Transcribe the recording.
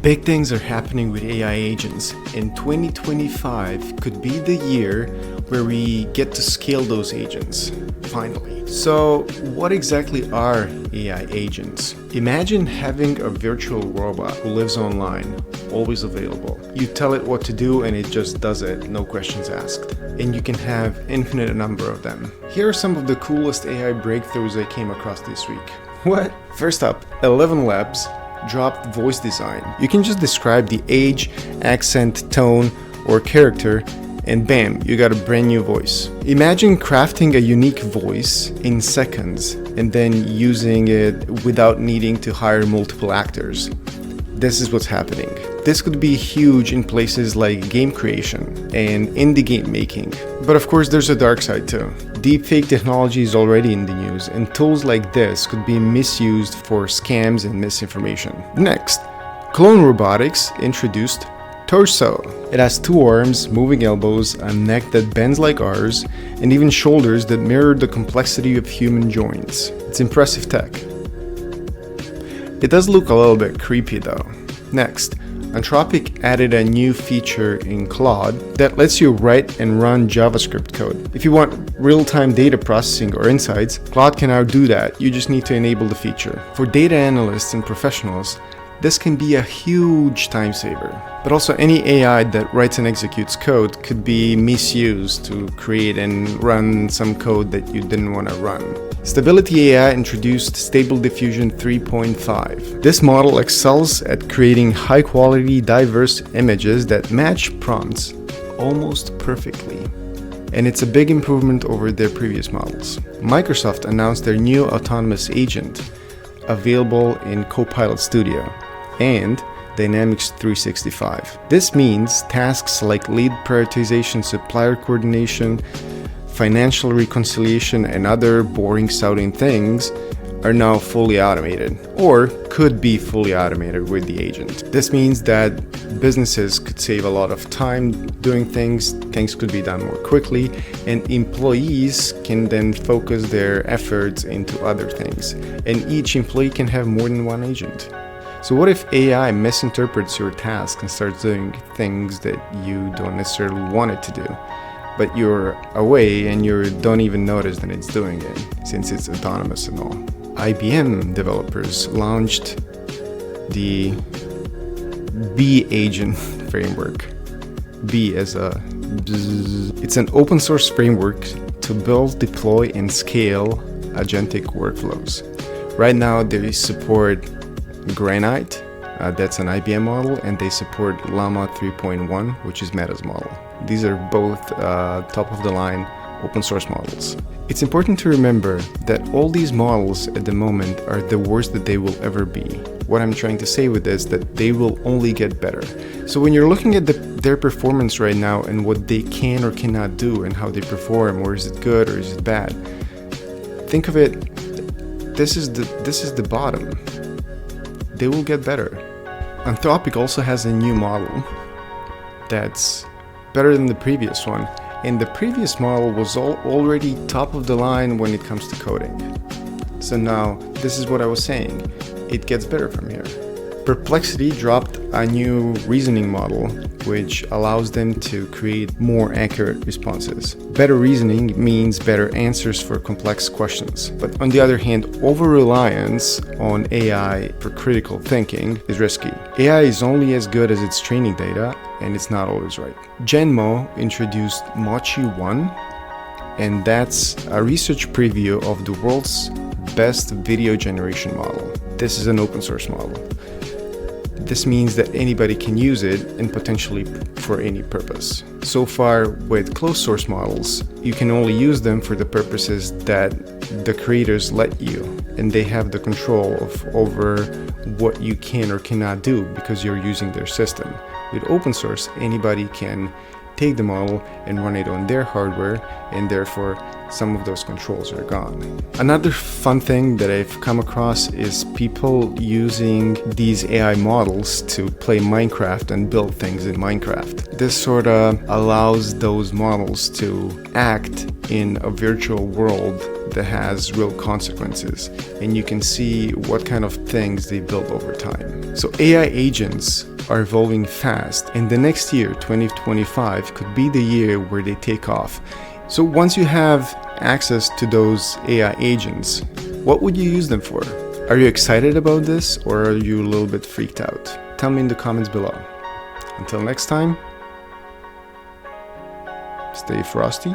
Big things are happening with AI agents, and 2025 could be the year where we get to scale those agents, finally. So, what exactly are AI agents? Imagine having a virtual robot who lives online, always available. You tell it what to do and it just does it, no questions asked. And you can have infinite number of them. Here are some of the coolest AI breakthroughs I came across this week. What? First up, ElevenLabs dropped voice design. You can just describe the age, accent, tone, or character, and bam, you got a brand new voice. Imagine crafting a unique voice in seconds and then using it without needing to hire multiple actors. This is what's happening. This could be huge in places like game creation and indie game making. But of course, there's a dark side too. Deepfake technology is already in the news, and tools like this could be misused for scams and misinformation. Next, CloneRobotics introduced Torso. It has 2 arms, moving elbows, a neck that bends like ours, and even shoulders that mirror the complexity of human joints. It's impressive tech. It does look a little bit creepy though. Next, Entropic added a new feature in Claude that lets you write and run JavaScript code. If you want real-time data processing or insights, Claude can now do that. You just need to enable the feature. For data analysts and professionals, this can be a huge time saver. But also any AI that writes and executes code could be misused to create and run some code that you didn't want to run. Stability AI introduced Stable Diffusion 3.5. This model excels at creating high-quality, diverse images that match prompts almost perfectly. And it's a big improvement over their previous models. Microsoft announced their new autonomous agent, available in Copilot Studio and Dynamics 365. This means tasks like lead prioritization, supplier coordination, financial reconciliation, and other boring-sounding things are now fully automated, or could be fully automated with the agent. This means that businesses could save a lot of time doing things could be done more quickly, and employees can then focus their efforts into other things, and each employee can have more than one agent. So what if AI misinterprets your task and starts doing things that you don't necessarily want it to do, but you're away and you don't even notice that it's doing it, since it's autonomous and all? IBM developers launched the Agent Framework. It's an open source framework to build, deploy, and scale agentic workflows. Right now they support Granite, that's an IBM model, and they support Llama 3.1, which is Meta's model. These are both top of the line open source models. It's important to remember that all these models at the moment are the worst that they will ever be. What I'm trying to say with this is that they will only get better. So when you're looking at their performance right now and what they can or cannot do and how they perform, or is it good or is it bad, think of it, this is the bottom. They will get better. Anthropic also has a new model that's better than the previous one, and the previous model was already top of the line when it comes to coding. So now, this is what I was saying, it gets better from here. Perplexity dropped a new reasoning model, which allows them to create more accurate responses. Better reasoning means better answers for complex questions. But on the other hand, over-reliance on AI for critical thinking is risky. AI is only as good as its training data, and it's not always right. Genmo introduced MCHI 1, and that's a research preview of the world's best video generation model. This is an open source model. This means that anybody can use it and potentially for any purpose. So far, with closed source models, you can only use them for the purposes that the creators let you, and they have the control over what you can or cannot do because you're using their system. With open source, anybody can take the model and run it on their hardware, and therefore some of those controls are gone. Another fun thing that I've come across is people using these AI models to play Minecraft and build things in Minecraft. This sort of allows those models to act in a virtual world that has real consequences, and you can see what kind of things they build over time. So AI agents are evolving fast, and the next year, 2025, could be the year where they take off. So once you have access to those AI agents, what would you use them for? Are you excited about this, or are you a little bit freaked out? Tell me in the comments below. Until next time, stay frosty.